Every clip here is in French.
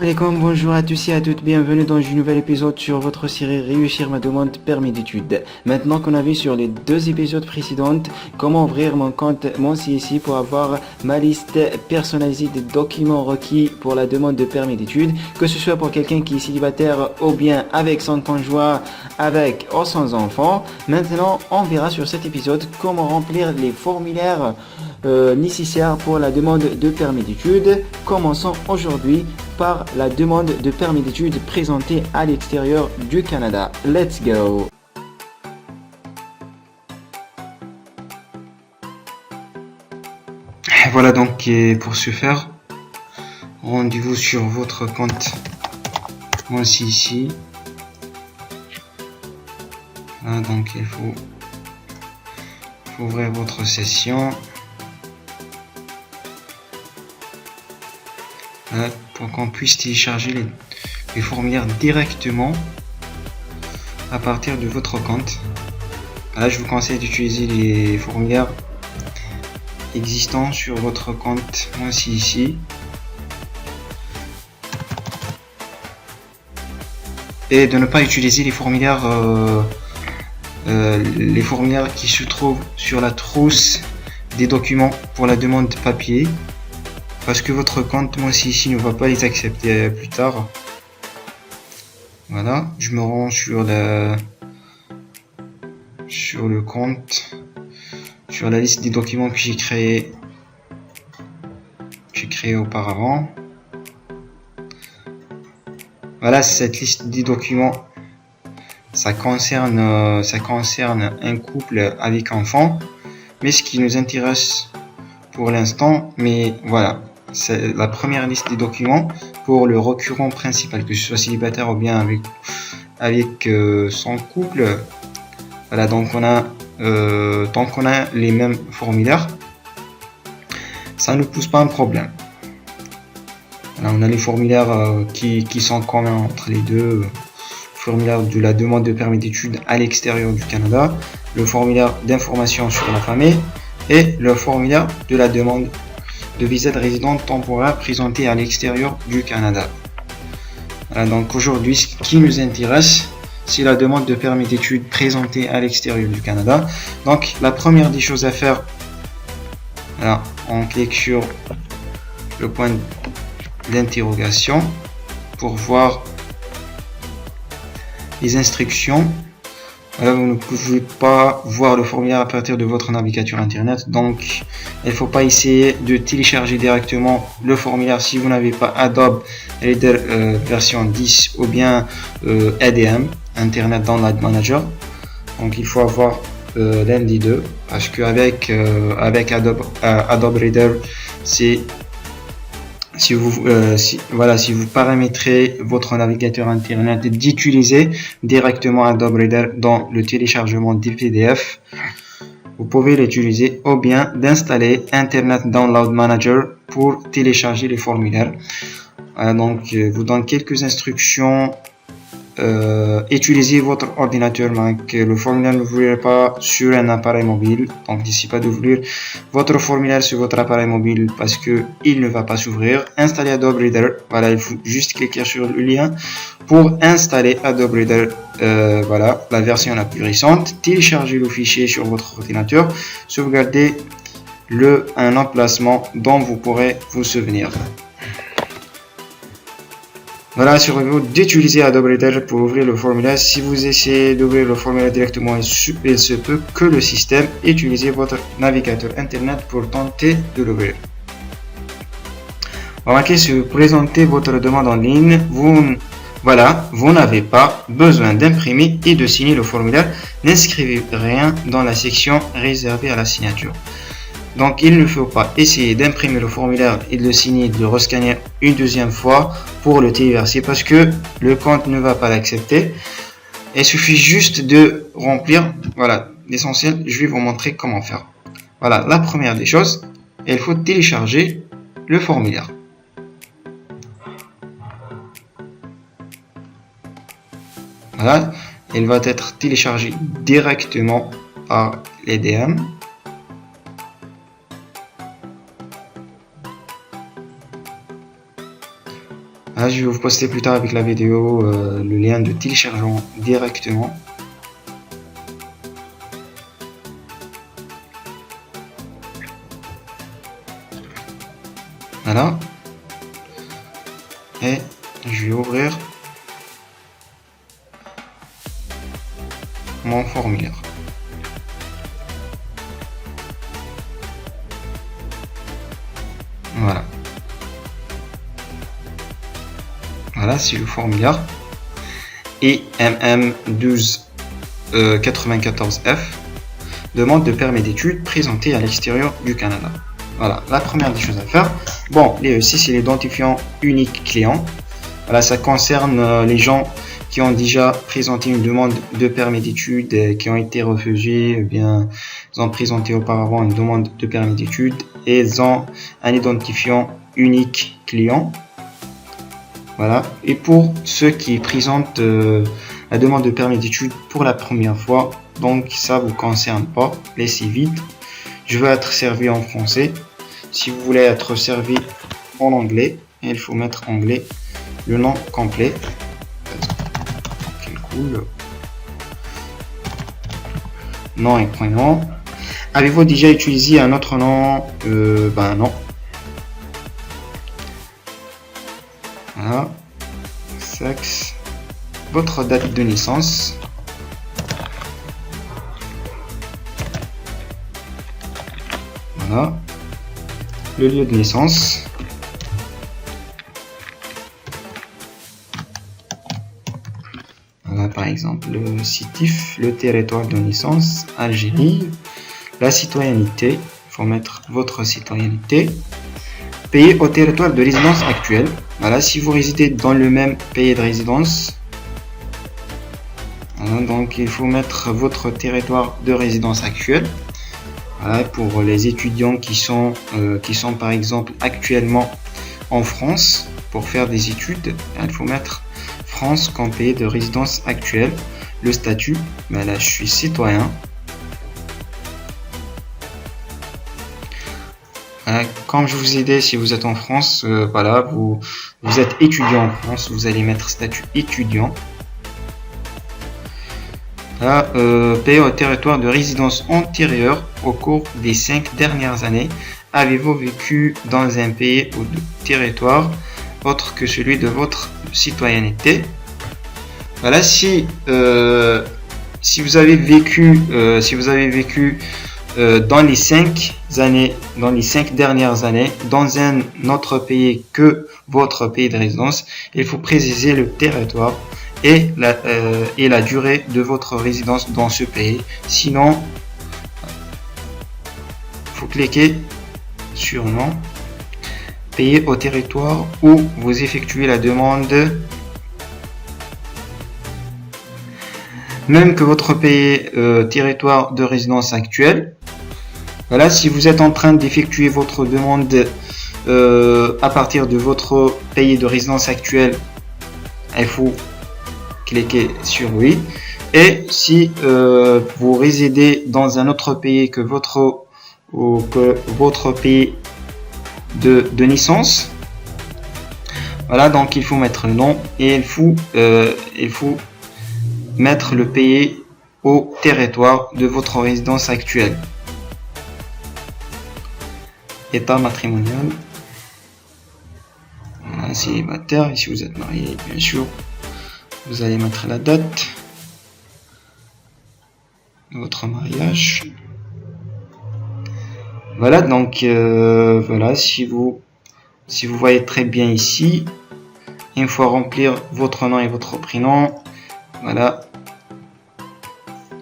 Alaikum, bonjour à tous et à toutes, bienvenue dans un nouvel épisode sur votre série Réussir ma demande permis d'études. Maintenant qu'on a vu sur les deux épisodes précédents comment ouvrir mon compte mon CIC pour avoir ma liste personnalisée des documents requis pour la demande de permis d'études, que ce soit pour quelqu'un qui est célibataire ou bien avec son conjoint, avec ou sans enfant. Maintenant, on verra sur cet épisode comment remplir les formulaires nécessaires pour la demande de permis d'études. Commençons aujourd'hui par la demande de permis d'études présentée à l'extérieur du Canada. Let's go! Voilà donc pour ce faire, rendez-vous sur votre compte Mon CIC. Voilà, donc il faut ouvrir votre session. Voilà, pour qu'on puisse télécharger les formulaires directement à partir de votre compte. Là, je vous conseille d'utiliser les formulaires existants sur votre compte Mon CIC. Et de ne pas utiliser les formulaires qui se trouvent sur la trousse des documents pour la demande papier, parce que votre compte Mon CIC ne va pas les accepter plus tard. Voilà, je me rends sur le compte, sur la liste des documents que j'ai créé auparavant. Voilà, cette liste des documents, ça concerne un couple avec enfant, mais ce qui nous intéresse pour l'instant, mais voilà, c'est la première liste des documents pour le requérant principal, que ce soit célibataire ou bien avec son couple. Voilà, donc tant qu'on a les mêmes formulaires, ça ne pose pas un problème. Voilà, on a les formulaires qui sont communs entre les deux. Formulaire de la demande de permis d'études à l'extérieur du Canada, le formulaire d'information sur la famille et le formulaire de la demande de visa de résident temporaire présenté à l'extérieur du Canada. Voilà, donc aujourd'hui, ce qui nous intéresse, c'est la demande de permis d'études présentée à l'extérieur du Canada. Donc la première des choses à faire, voilà, on clique sur le point d'interrogation pour voir les instructions. Voilà, vous ne pouvez pas voir le formulaire à partir de votre navigateur internet, donc il ne faut pas essayer de télécharger directement le formulaire si vous n'avez pas Adobe Reader version 10 ou bien ADM, Internet Download Manager. Donc il faut avoir l'un des deux, parce qu'avec Adobe Reader, si vous paramétrez votre navigateur internet d'utiliser directement Adobe Reader dans le téléchargement des PDF, vous pouvez l'utiliser, ou bien d'installer Internet Download Manager pour télécharger les formulaires. Donc je vous donne quelques instructions. Utilisez votre ordinateur Mac. Le formulaire ne vous pas sur un appareil mobile, donc n'essayez pas d'ouvrir votre formulaire sur votre appareil mobile parce que il ne va pas s'ouvrir. Installez Adobe Reader. Voilà, il faut juste cliquer sur le lien pour installer Adobe Reader. Voilà, la version la plus récente. Téléchargez le fichier sur votre ordinateur. Sauvegardez un emplacement dont vous pourrez vous souvenir. Voilà, assurez-vous d'utiliser Adobe Reader pour ouvrir le formulaire. Si vous essayez d'ouvrir le formulaire directement, il se peut que le système utilise votre navigateur internet pour tenter de l'ouvrir. Remarquez, si vous présentez votre demande en ligne, vous n'avez pas besoin d'imprimer et de signer le formulaire. N'inscrivez rien dans la section réservée à la signature. Donc il ne faut pas essayer d'imprimer le formulaire et de le signer, de le rescanner une deuxième fois pour le téléverser parce que le compte ne va pas l'accepter. Il suffit juste de remplir. Voilà, l'essentiel, je vais vous montrer comment faire. Voilà, la première des choses, il faut télécharger le formulaire. Voilà, il va être téléchargé directement par l'ADM. Voilà, je vais vous poster plus tard avec la vidéo le lien de téléchargement directement. Voilà. Et je vais ouvrir mon formulaire. Voilà. Voilà, c'est le formulaire. Et MM1294F, demande de permis d'études présenté à l'extérieur du Canada. Voilà, la première des choses à faire. Bon, ici c'est l'identifiant unique client. Voilà, ça concerne les gens qui ont déjà présenté une demande de permis d'études, qui ont été refusés, ou bien ils ont présenté auparavant une demande de permis d'études et ils ont un identifiant unique client. Voilà. Et pour ceux qui présentent la demande de permis d'études pour la première fois, donc ça vous concerne pas, laissez vite. Je veux être servi en français. Si vous voulez être servi en anglais, il faut mettre anglais, le nom complet. Cool. Nom et prénom. Avez-vous déjà utilisé un autre nom? Ben non. Voilà. Sexe. Votre date de naissance. Voilà. Le lieu de naissance. Voilà, par exemple, le CITIF, le territoire de naissance, Algérie. La citoyenneté, il faut mettre votre citoyenneté. Pays au territoire de résidence actuelle. Voilà, si vous résidez dans le même pays de résidence, voilà, donc il faut mettre votre territoire de résidence actuelle. Voilà, pour les étudiants qui sont par exemple actuellement en France pour faire des études, il faut mettre France comme pays de résidence actuelle. Le statut, ben là je suis citoyen. Comme je vous ai dit, si vous êtes en France, voilà, vous êtes étudiant en France, vous allez mettre statut étudiant. Là, pays au territoire de résidence antérieure au cours des 5 dernières années. Avez-vous vécu dans un pays ou territoire autre que celui de votre citoyenneté? Voilà, si vous avez vécu dans les 5 dernières années dans un autre pays que votre pays de résidence, il faut préciser le territoire et la durée de votre résidence dans ce pays. Sinon, il faut cliquer sur non, pays au territoire où vous effectuez la demande, même que votre pays territoire de résidence actuel. Voilà, si vous êtes en train d'effectuer votre demande à partir de votre pays de résidence actuel, il faut cliquer sur oui. Et si vous résidez dans un autre pays que votre pays de naissance, voilà, donc il faut mettre le nom et il faut mettre le pays au territoire de votre résidence actuelle. État matrimonial, voilà, célibataire. Et si vous êtes marié, bien sûr, vous allez mettre la date de votre mariage. Voilà, donc voilà, si vous voyez très bien ici, il faut remplir votre nom et votre prénom. Voilà,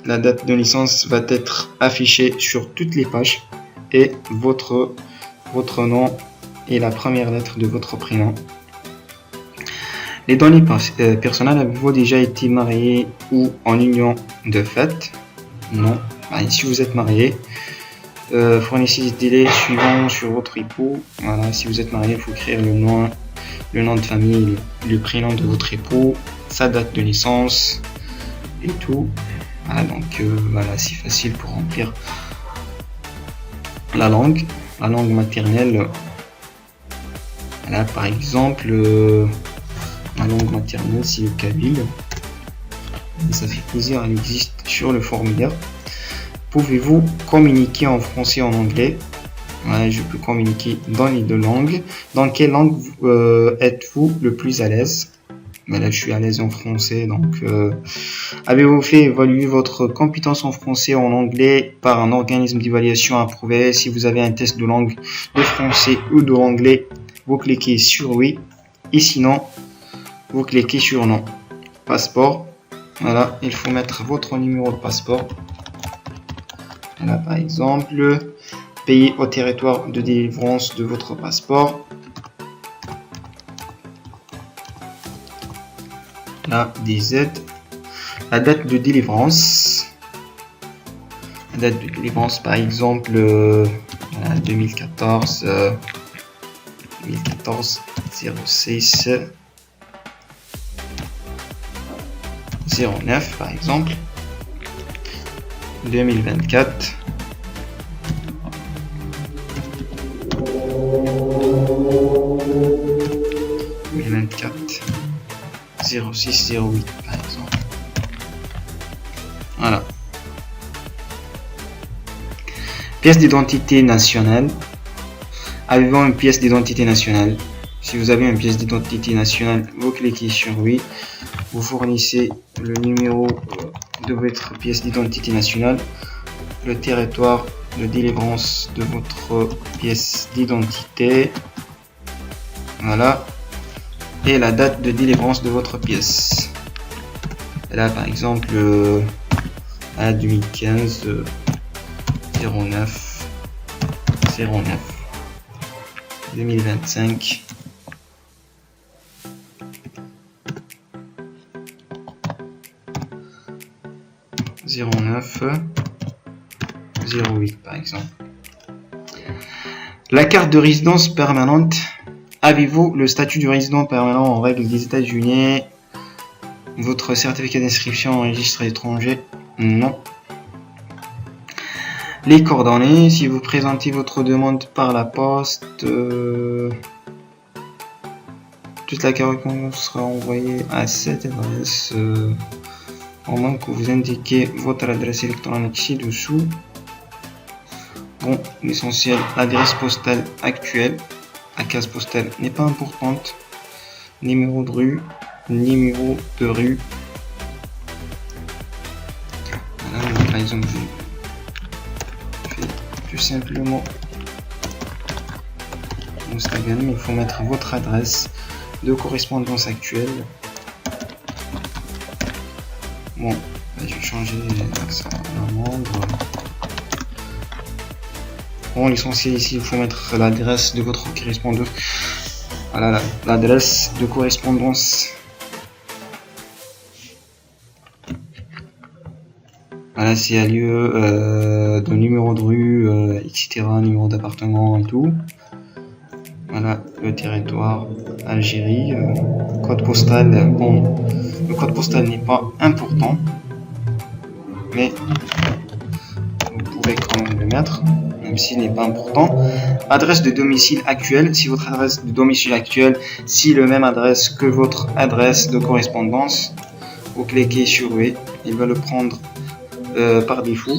la date de naissance va être affichée sur toutes les pages et votre nom et la première lettre de votre prénom. Les données personnelles, avez-vous déjà été marié ou en union de fait? Non. Si vous êtes marié, fournissez les délais suivants sur votre époux. Voilà, si vous êtes marié, il faut écrire le nom de famille, le prénom de votre époux, sa date de naissance et tout. Voilà, donc voilà, c'est facile pour remplir. La langue maternelle. Voilà, par exemple, Ma langue maternelle, c'est le kabyle. Ça fait plaisir, elle existe sur le formulaire. Pouvez-vous communiquer en français et en anglais? Ouais, je peux communiquer dans les deux langues. Dans quelle langue êtes-vous le plus à l'aise? Mais là, je suis à l'aise en français. Donc, avez-vous fait évaluer votre compétence en français et en anglais par un organisme d'évaluation approuvé? Si vous avez un test de langue de français ou de l'anglais, vous cliquez sur oui. Et sinon, vous cliquez sur non. Passeport. Voilà, il faut mettre votre numéro de passeport. Voilà, par exemple, pays au territoire de délivrance de votre passeport. Là, DZ. La date de délivrance. La date de délivrance, par exemple, 2014 06 09, par exemple. 2024. 0608 par exemple. Voilà. Pièce d'identité nationale. Avez-vous une pièce d'identité nationale? Si vous avez une pièce d'identité nationale, vous cliquez sur oui. Vous fournissez le numéro de votre pièce d'identité nationale, le territoire de délivrance de votre pièce d'identité. Voilà. Et la date de délivrance de votre pièce. Et là, par exemple, à 2015 09 2025 09 08 par exemple. La carte de résidence permanente. Avez-vous le statut de résident permanent en règle des États-Unis? Votre certificat d'inscription au registre étranger? Non. Les coordonnées, si vous présentez votre demande par la poste, toute la correspondance sera envoyée à cette adresse, au moins que vous indiquez votre adresse électronique ci-dessous. Bon, l'essentiel, l'adresse postale actuelle. La case postale n'est pas importante. Numéro de rue. Voilà, par exemple, je fais tout simplement Instagram. Il faut mettre votre adresse de correspondance actuelle. Bon, je vais changer l'accent à membre. Bon, l'essentiel ici, il faut mettre l'adresse de votre correspondance. Voilà, l'adresse de correspondance. Voilà, s'il y a lieu de numéro de rue, etc., numéro d'appartement et tout. Voilà, le territoire Algérie, code postal. Bon, le code postal n'est pas important, mais vous pouvez quand même le mettre, même s'il n'est pas important. Adresse de domicile actuelle. Si votre adresse de domicile actuelle, si le même adresse que votre adresse de correspondance, vous cliquez sur oui, il va le prendre par défaut,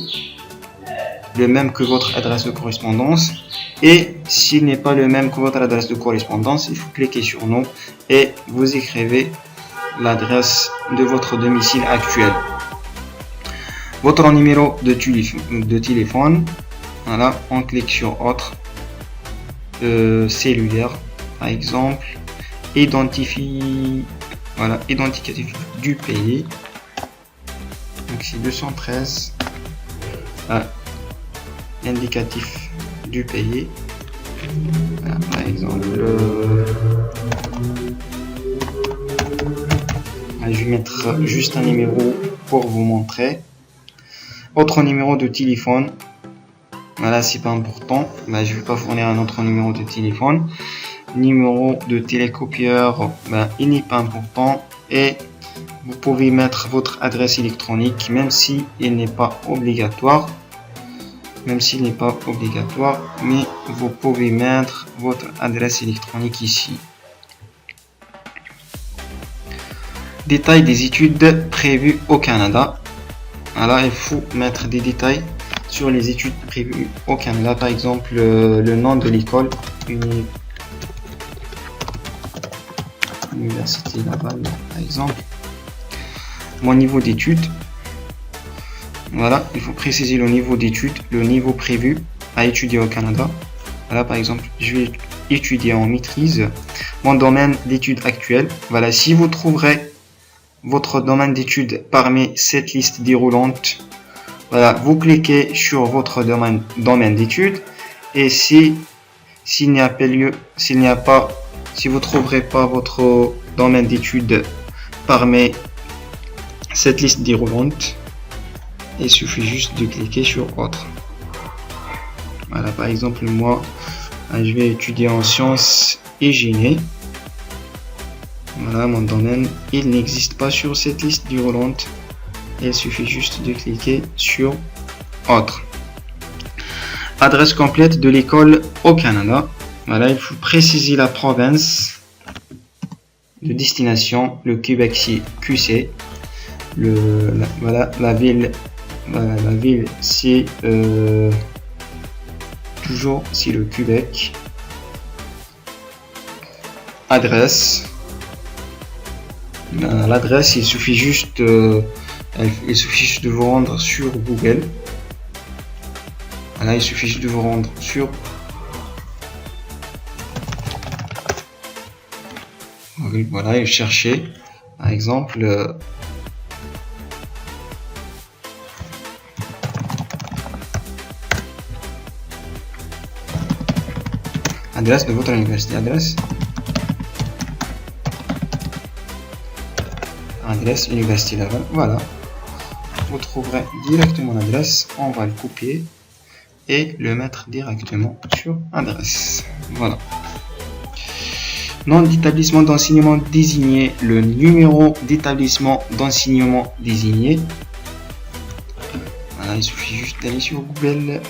le même que votre adresse de correspondance. Et s'il n'est pas le même que votre adresse de correspondance, il faut cliquer sur non et vous écrivez l'adresse de votre domicile actuel. Votre numéro de téléphone. Voilà, on clique sur autre, cellulaire par exemple, identificatif du pays. Donc c'est 213. Indicatif du pays. Voilà, par exemple, je vais mettre juste un numéro pour vous montrer. Autre numéro de téléphone. Voilà, c'est pas important. Je vais pas fournir un autre numéro de téléphone. Numéro de télécopieur, il n'est pas important. Et vous pouvez mettre votre adresse électronique, même si il n'est pas obligatoire. Mais vous pouvez mettre votre adresse électronique ici. Détail des études prévues au Canada. Voilà, il faut mettre des détails sur les études prévues au Canada. Par exemple, le nom de l'école, Université Laval, par exemple. Mon niveau d'études. Voilà, il faut préciser le niveau d'études, le niveau prévu à étudier au Canada. Voilà, par exemple, je vais étudier en maîtrise. Mon domaine d'études actuel. Voilà, si vous trouverez votre domaine d'études parmi cette liste déroulante, voilà, vous cliquez sur votre domaine d'études, et si vous trouverez pas votre domaine d'études parmi cette liste déroulante, il suffit juste de cliquer sur autre. Voilà, par exemple, moi je vais étudier en sciences et génie. Voilà, mon domaine, il n'existe pas sur cette liste déroulante. Il suffit juste de cliquer sur autre. Adresse complète de l'école au Canada. Voilà, il faut préciser la province de destination, le Québec c'est QC. La ville c'est toujours c'est le Québec. Adresse. L'adresse, il suffit juste de vous rendre sur Google. Voilà, il suffit juste de vous rendre sur Google. Voilà, et chercher par exemple adresse de votre université. Adresse Université Laval. Voilà, vous trouverez directement l'adresse. On va le copier et le mettre directement sur adresse. Voilà. Nom d'établissement d'enseignement désigné, le numéro d'établissement d'enseignement désigné. Voilà, il suffit juste d'aller sur Google.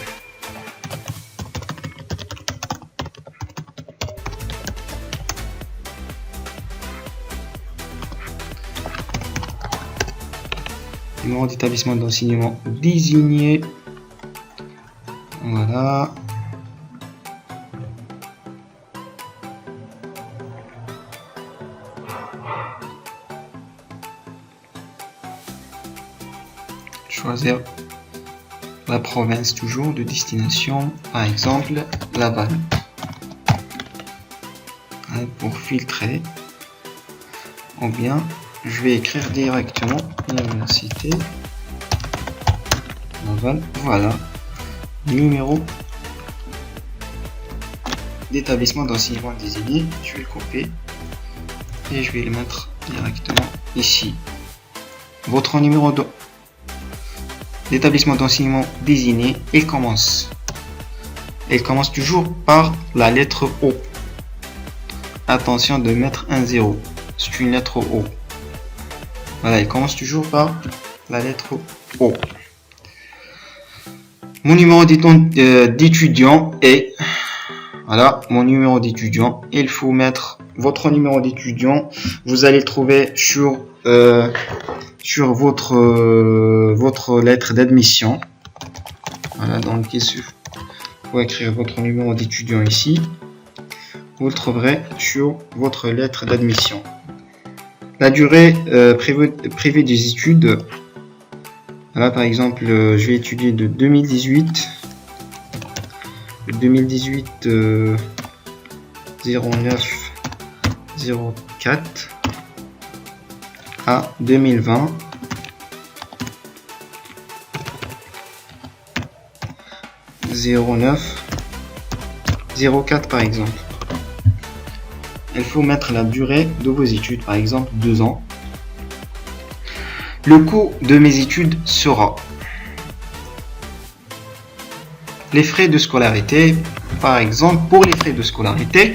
Numéro d'établissement d'enseignement désigné. Voilà. Choisir la province toujours de destination, par exemple Laval. Pour filtrer, ou bien je vais écrire directement Université Laval. Voilà, numéro d'établissement d'enseignement désigné. Je vais le copier et je vais le mettre directement ici. Votre numéro d'établissement d'enseignement désigné, il commence toujours par la lettre O. Attention de mettre un 0, c'est une lettre O. Voilà, il commence toujours par la lettre O. Mon numéro d'étudiant est, voilà, mon numéro d'étudiant. Il faut mettre votre numéro d'étudiant. Vous allez le trouver sur votre lettre d'admission. Voilà, donc il suffit pour écrire votre numéro d'étudiant ici. Vous le trouverez sur votre lettre d'admission. La durée prévue des études. Voilà, par exemple, je vais étudier de 2018 09 04 à 2020 09 04 par exemple. Il faut mettre la durée de vos études, par exemple 2 ans. Le coût de mes études sera les frais de scolarité. Par exemple, pour les frais de scolarité,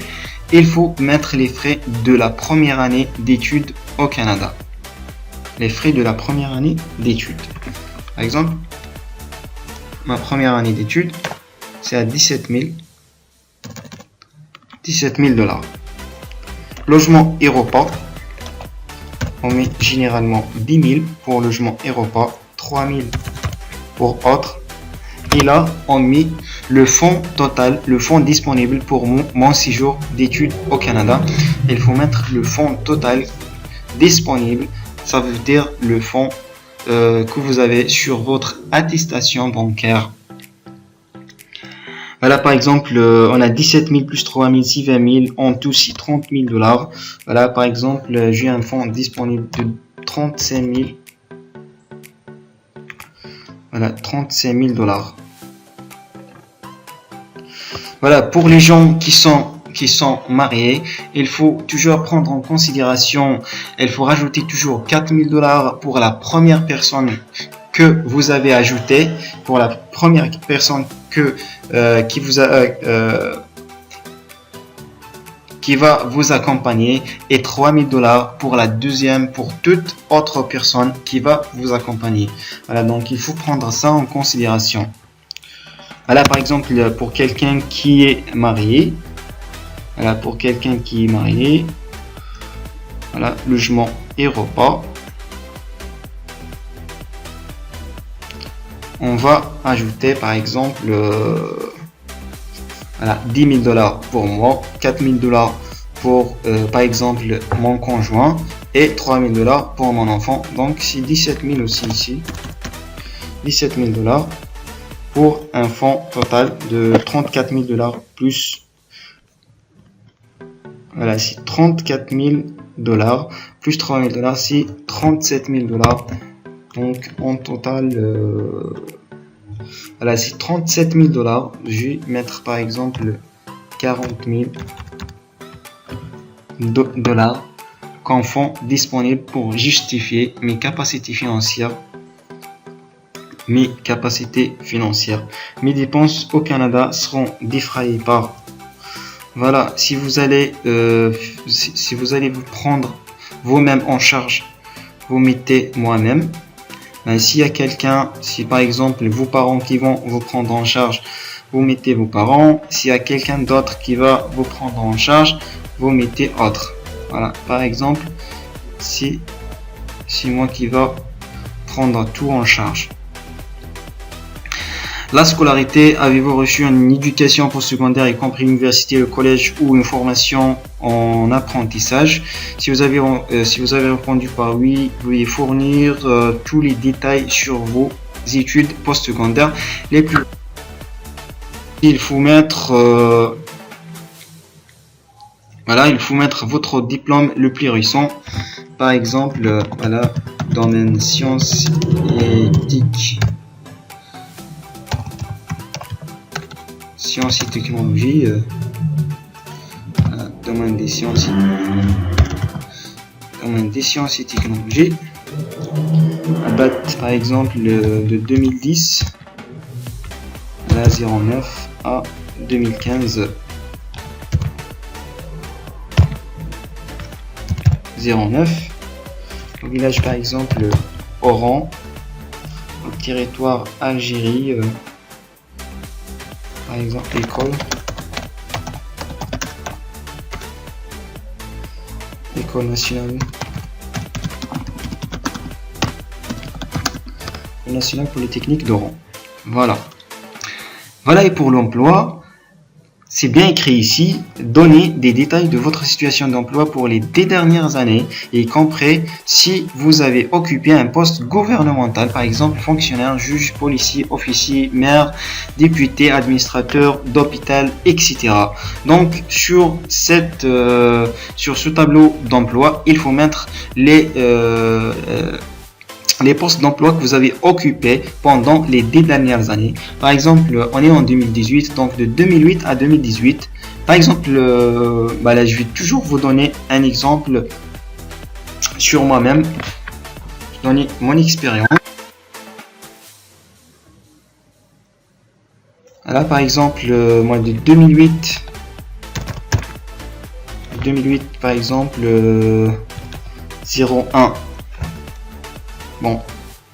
il faut mettre les frais de la première année d'études au Canada. Les frais de la première année d'études. Par exemple, ma première année d'études, c'est à 17 000 $. Logement et repas. on met généralement 10 000 pour logement et repas, 3 000 pour autres. Et là, on met le fonds total, le fonds disponible pour mon séjour d'études au Canada. Il faut mettre le fonds total disponible. Ça veut dire le fonds que vous avez sur votre attestation bancaire. Voilà, par exemple, on a 17 000 plus 3 000, c'est 20 000, en tout, c'est 30 000 $. Voilà, par exemple, j'ai un fonds disponible de 35 000. Voilà, 35 000 $. Voilà, pour les gens qui sont mariés, il faut toujours prendre en considération, il faut rajouter toujours 4 000 $ pour la première personne que vous avez ajoutée, pour la première personne qui va vous accompagner, et 3 000 $ pour la deuxième, pour toute autre personne qui va vous accompagner. Voilà, donc il faut prendre ça en considération. Voilà, par exemple, pour quelqu'un qui est marié, voilà, pour quelqu'un qui est marié, voilà, logement et repas, on va ajouter par exemple voilà, 10 000 $ pour moi, 4 000 $ pour par exemple mon conjoint et 3 000 $ pour mon enfant. Donc c'est 17 000 aussi ici, 17 000 $ pour un fonds total de 34 000 $ plus. Voilà, c'est 34 000 $ plus 3 000 $, c'est 37 000 $. Donc en total, voilà, c'est 37 000 $. Je vais mettre par exemple 40 000 $ comme fonds disponible pour justifier mes capacités financières. Mes dépenses au Canada seront défrayées par. Voilà, si vous allez vous prendre vous-même en charge, vous mettez moi-même. S'il y a quelqu'un, si par exemple vos parents qui vont vous prendre en charge, vous mettez vos parents. S'il y a quelqu'un d'autre qui va vous prendre en charge, vous mettez autre. Voilà, par exemple, si c'est moi qui va prendre tout en charge. La scolarité, avez-vous reçu une éducation postsecondaire, y compris l'université, le collège ou une formation en apprentissage? Si vous avez répondu par oui, veuillez fournir tous les détails sur vos études postsecondaires les plus. Il faut mettre voilà, il faut mettre votre diplôme le plus récent. Par exemple, voilà, domaine sciences et éthique. Sciences et technologies, domaine des sciences et technologies, date par exemple de 2010 à 09 à 2015, 09, au village par exemple Oran, au territoire Algérie, par exemple école nationale polytechnique d'Oran. Voilà, et pour l'emploi, c'est bien écrit ici, donnez des détails de votre situation d'emploi pour les 10 dernières années, y compris si vous avez occupé un poste gouvernemental, par exemple fonctionnaire, juge, policier, officier, maire, député, administrateur d'hôpital, etc. Donc sur ce tableau d'emploi, il faut mettre les postes d'emploi que vous avez occupés pendant les 10 dernières années. Par exemple, on est en 2018, donc de 2008 à 2018. Par exemple, là, je vais toujours vous donner un exemple sur moi-même, donner mon expérience. Là, par exemple, moi de 2008, par exemple, 01. Bon,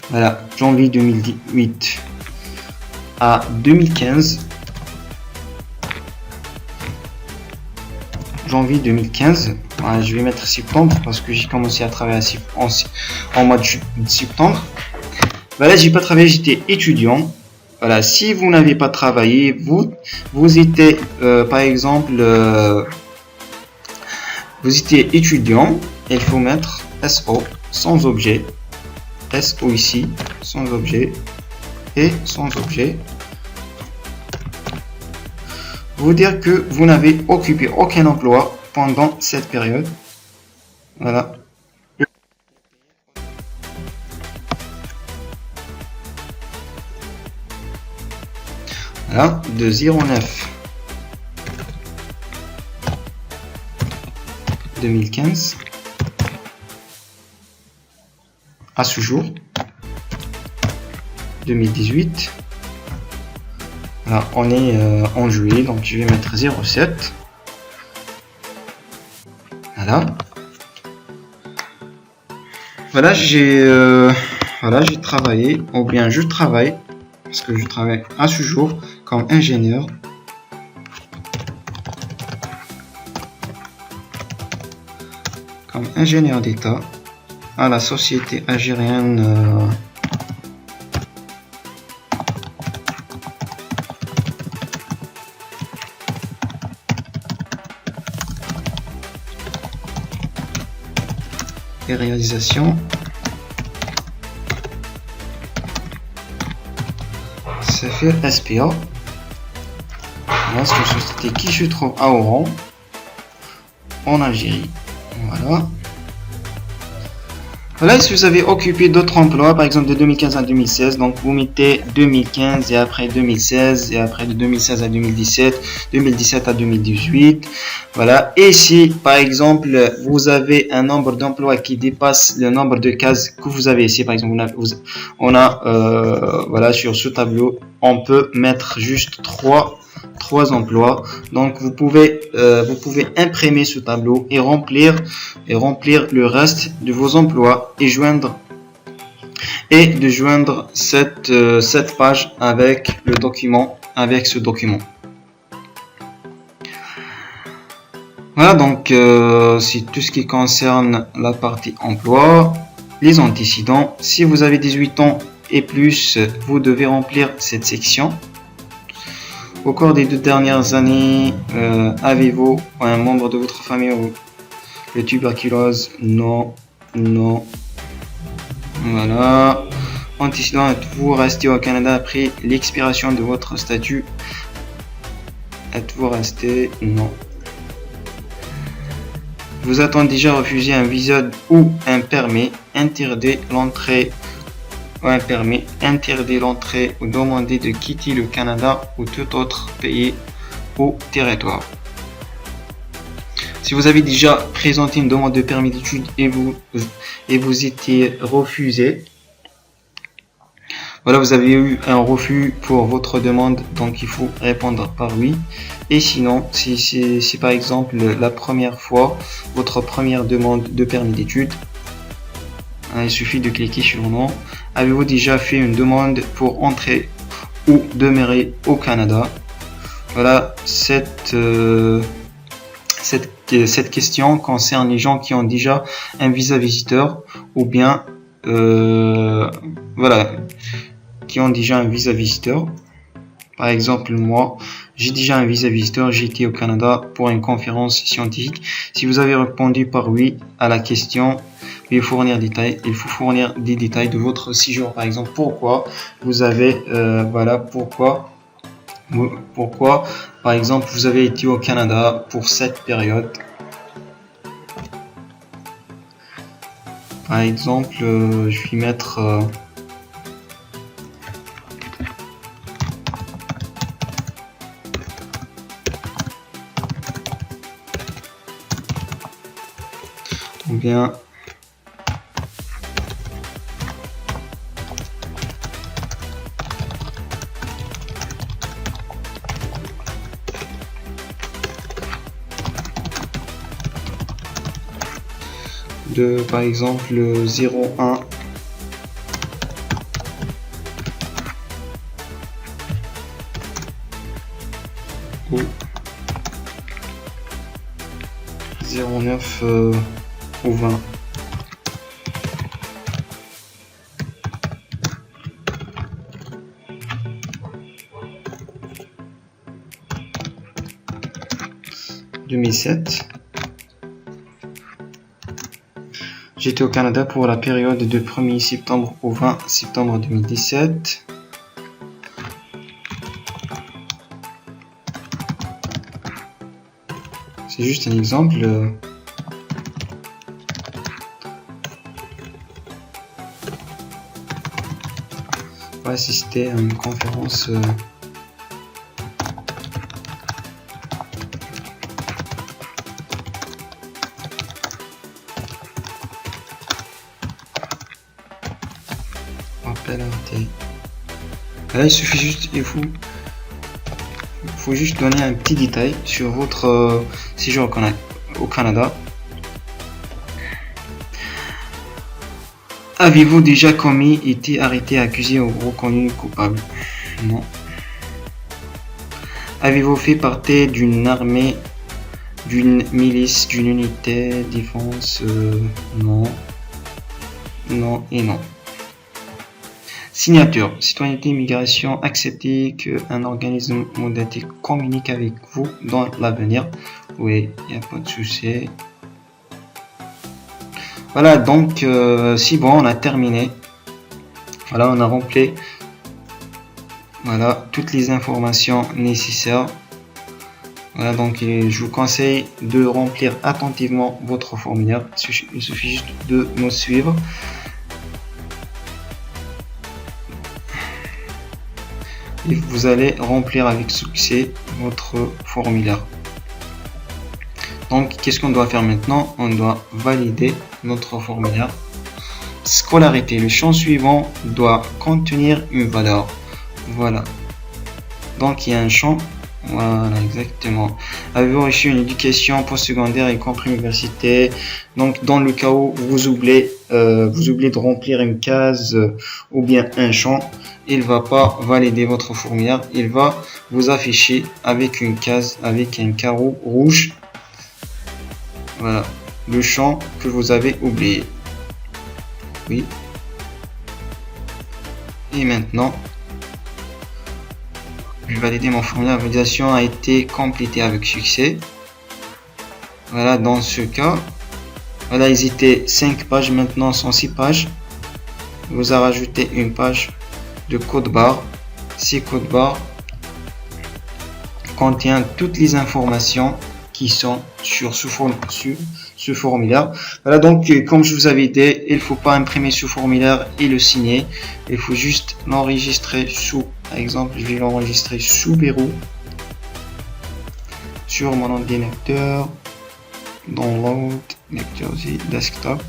voilà, janvier 2008 à 2015, janvier 2015, Voilà, je vais mettre septembre parce que j'ai commencé à travailler en mois de septembre. Voilà, j'ai pas travaillé, j'étais étudiant. Voilà, si vous n'avez pas travaillé, vous étiez, par exemple, vous étiez étudiant, il faut mettre SO, sans objet. SO ici, sans objet. Et sans objet. Vous dire que vous n'avez occupé aucun emploi pendant cette période. Voilà. Voilà, de 09 2015 à ce jour 2018. Voilà, on est en juillet, donc je vais mettre 07. Voilà. Voilà, j'ai travaillé, ou bien je travaille, parce que je travaille à ce jour comme ingénieur. Comme ingénieur d'État à la société algérienne et réalisation Safir SPA. Voilà, c'est une société qui se trouve à Oran en Algérie. Voilà. Voilà, si vous avez occupé d'autres emplois, par exemple de 2015 à 2016, donc vous mettez 2015 et après 2016 et après de 2016 à 2017, 2017 à 2018. Voilà. Et si, par exemple, vous avez un nombre d'emplois qui dépasse le nombre de cases que vous avez ici, par exemple, voilà, sur ce tableau, on peut mettre juste trois emplois. Donc vous pouvez imprimer ce tableau et remplir le reste de vos emplois et de joindre cette page avec le document, avec ce document. Voilà, donc c'est tout ce qui concerne la partie emploi. Les antécédents, si vous avez 18 ans et plus, vous devez remplir cette section. Au cours des 2 dernières années, avez-vous un membre de votre famille ou le tuberculose? Non, non. Voilà. Antécédent, êtes-vous resté au Canada après l'expiration de votre statut? Êtes-vous resté? Non. Vous a-t-on déjà refusé un visa ou un permis? Interdit l'entrée ou demander de quitter le Canada ou tout autre pays ou territoire. Si vous avez déjà présenté une demande de permis d'études et vous étiez refusé, voilà, vous avez eu un refus pour votre demande, donc il faut répondre par oui. Et sinon, si par exemple la première fois, votre première demande de permis d'études, il suffit de cliquer sur non. Avez-vous déjà fait une demande pour entrer ou demeurer au Canada? Voilà, cette question concerne les gens qui ont déjà un visa visiteur ou bien voilà, qui ont déjà un visa visiteur. Par exemple, moi, j'ai déjà un visa visiteur, j'ai été au Canada pour une conférence scientifique. Si vous avez répondu par oui à la question, il faut fournir des détails de votre séjour. Par exemple, pourquoi vous avez, pourquoi, par exemple, vous avez été au Canada pour cette période. Par exemple, je vais mettre ou bien de, par exemple, 01 ou 01 09 au 20. « 2007. J'étais au Canada pour la période de 1er septembre au 20 septembre 2017. C'est juste un exemple. Pour assister à une conférence appel RT. Là, il suffit juste, il faut juste donner un petit détail sur votre séjour au Canada. Avez-vous déjà commis, été arrêté, accusé ou reconnu coupable? Non. Avez-vous fait partie d'une armée, d'une milice, d'une unité de défense? Non. Non et non. Signature. Citoyenneté, immigration, accepter qu'un organisme mandaté communique avec vous dans l'avenir. Oui, il n'y a pas de souci. Voilà, donc c'est bon, on a terminé. Voilà, on a rempli toutes les informations nécessaires. Voilà, donc je vous conseille de remplir attentivement votre formulaire. Il suffit juste de nous suivre. Et vous allez remplir avec succès votre formulaire. Donc, qu'est-ce qu'on doit faire maintenant? On doit valider notre formulaire. Scolarité. Le champ suivant doit contenir une valeur. Voilà. Donc, il y a un champ. Voilà, exactement. Avez-vous reçu une éducation postsecondaire y compris université? Donc, dans le cas où vous oubliez de remplir une case ou bien un champ, il va pas valider votre formulaire. Il va vous afficher avec une case, avec un carreau rouge. Voilà, le champ que vous avez oublié. Oui. Et maintenant, je vais valider mon formulaire. La validation a été complétée avec succès. Voilà, dans ce cas, voilà, ils étaient 5 pages, maintenant sont 6 pages. Vous a rajouté une page de code barre. Ces codes barres contiennent toutes les informations qui sont sur ce formulaire. Voilà, donc comme je vous avais dit, il faut pas imprimer ce formulaire et le signer. Il faut juste l'enregistrer sous, par exemple, je vais l'enregistrer sous bureau, sur mon ordinateur, download, lecture desktop.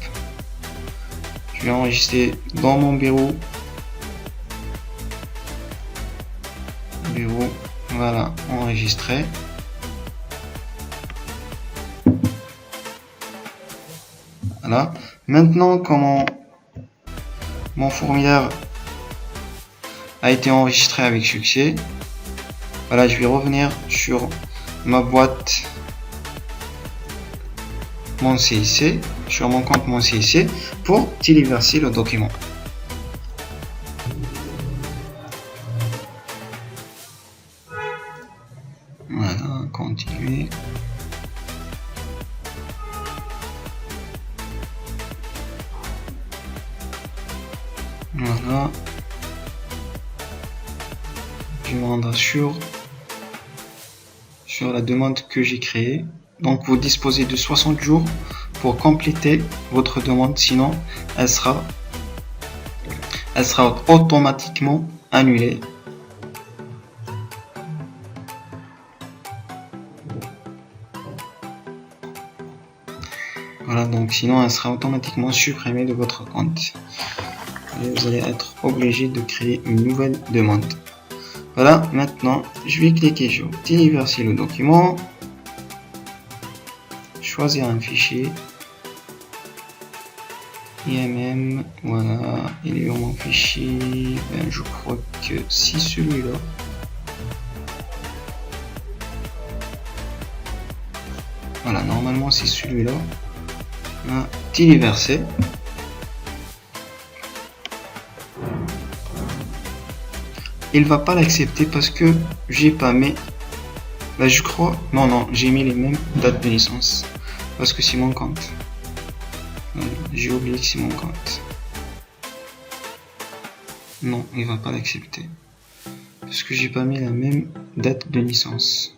Je vais enregistrer dans mon bureau. Voilà, enregistré. Voilà. Maintenant, comment mon formulaire a été enregistré avec succès, voilà, je vais revenir sur ma boîte, mon CIC, sur mon compte mon CIC pour téléverser le document. Voilà, continuer. Voilà. Je vais me rendre sur la demande que j'ai créée. Donc vous disposez de 60 jours pour compléter votre demande, sinon elle sera automatiquement annulée. Voilà, donc sinon elle sera automatiquement supprimée de votre compte. Et vous allez être obligé de créer une nouvelle demande. Voilà, maintenant je vais cliquer sur téléverser le document, choisir un fichier, IMM, voilà, il est où mon fichier? Ben, je crois que c'est celui-là. Voilà, normalement c'est celui-là. Téléversé. Il va pas l'accepter parce que j'ai pas mis. Là je crois. Non, j'ai mis les mêmes dates de naissance. Parce que c'est mon compte. J'ai oublié que c'est mon compte. Non, il va pas l'accepter. Parce que j'ai pas mis la même date de naissance.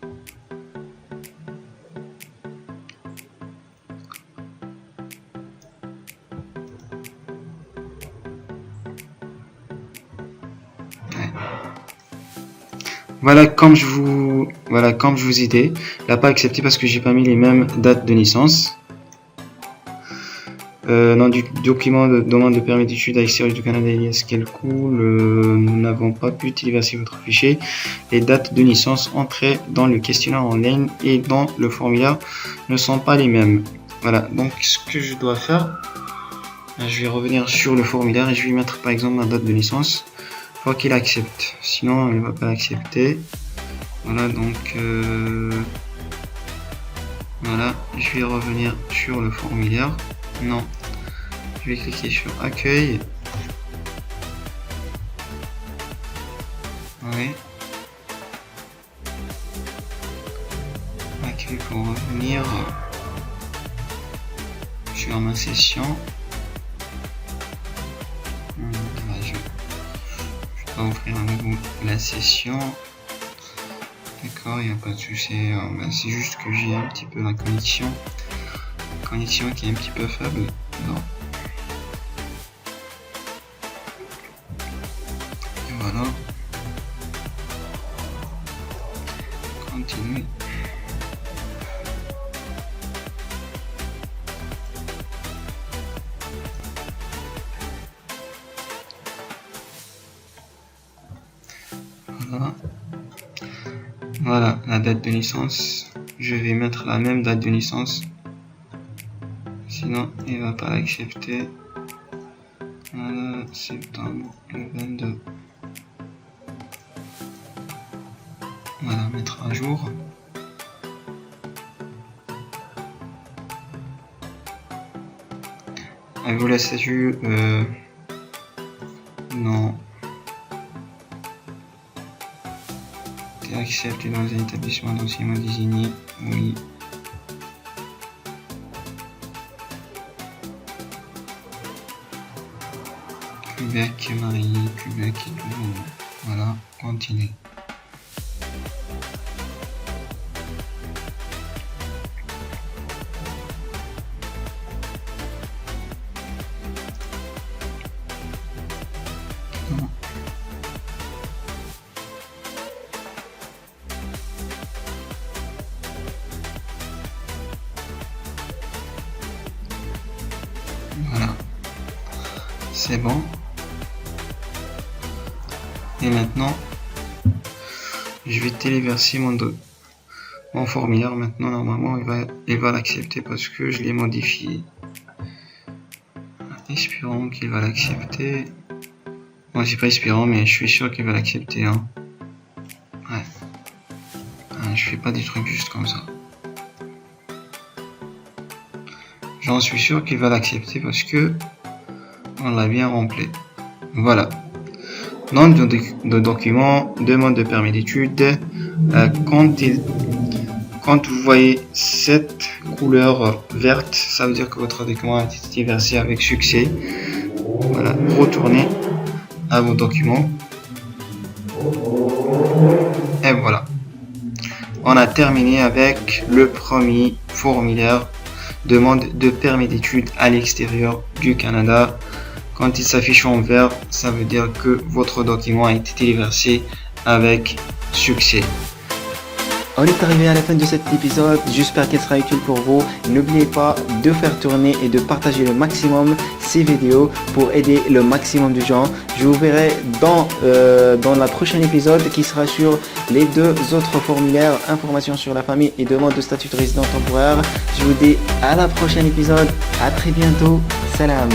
Voilà, comme je vous ai dit, il n'a pas accepté parce que j'ai pas mis les mêmes dates de naissance. Dans du document de demande de permis d'études à l'extérieur du Canada, Elias Kelkoul, nous n'avons pas pu téléverser votre fichier. Les dates de naissance entrées dans le questionnaire en ligne et dans le formulaire ne sont pas les mêmes. Voilà, donc ce que je dois faire, je vais revenir sur le formulaire et je vais mettre par exemple ma date de naissance. Faut qu'il accepte, sinon il ne va pas l'accepter. Voilà, donc voilà, je vais revenir sur le formulaire. Non, je vais cliquer sur accueil. Oui. Accueil pour revenir sur ma session. Voilà, je vais ouvrir à nouveau la session. D'accord, il n'y a pas de souci. C'est juste que j'ai un petit peu la connexion qui est un petit peu faible. Non. Et voilà. Continue. Voilà. Voilà la date de naissance. Je vais mettre la même date de naissance. Sinon, il va pas l'accepter. Voilà, septembre le 22. Voilà, mettre à jour. Avez-vous la statue non. T'es accepté dans un établissement d'enseignement désigné. Oui. Québec, marié, Québec et tout. Voilà, continue. Voilà, c'est bon. Et maintenant, je vais téléverser mon formulaire. Maintenant, normalement, il va l'accepter parce que je l'ai modifié. Espérons qu'il va l'accepter. Moi, c'est pas espérant, mais je suis sûr qu'il va l'accepter. Hein. Ouais. Je fais pas des trucs juste comme ça. J'en suis sûr qu'il va l'accepter parce que on l'a bien rempli. Voilà. Dans le document, demande de permis d'études, quand vous voyez cette couleur verte, ça veut dire que votre document a été versé avec succès. Voilà, retournez à vos documents. Et voilà. On a terminé avec le premier formulaire demande de permis d'études à l'extérieur du Canada. Quand il s'affiche en vert, ça veut dire que votre document a été téléversé avec succès. On est arrivé à la fin de cet épisode, j'espère qu'elle sera utile pour vous. N'oubliez pas de faire tourner et de partager le maximum ces vidéos pour aider le maximum de gens. Je vous verrai dans la prochaine épisode qui sera sur les deux autres formulaires, informations sur la famille et demande de statut de résident temporaire. Je vous dis à la prochaine épisode, à très bientôt, salam.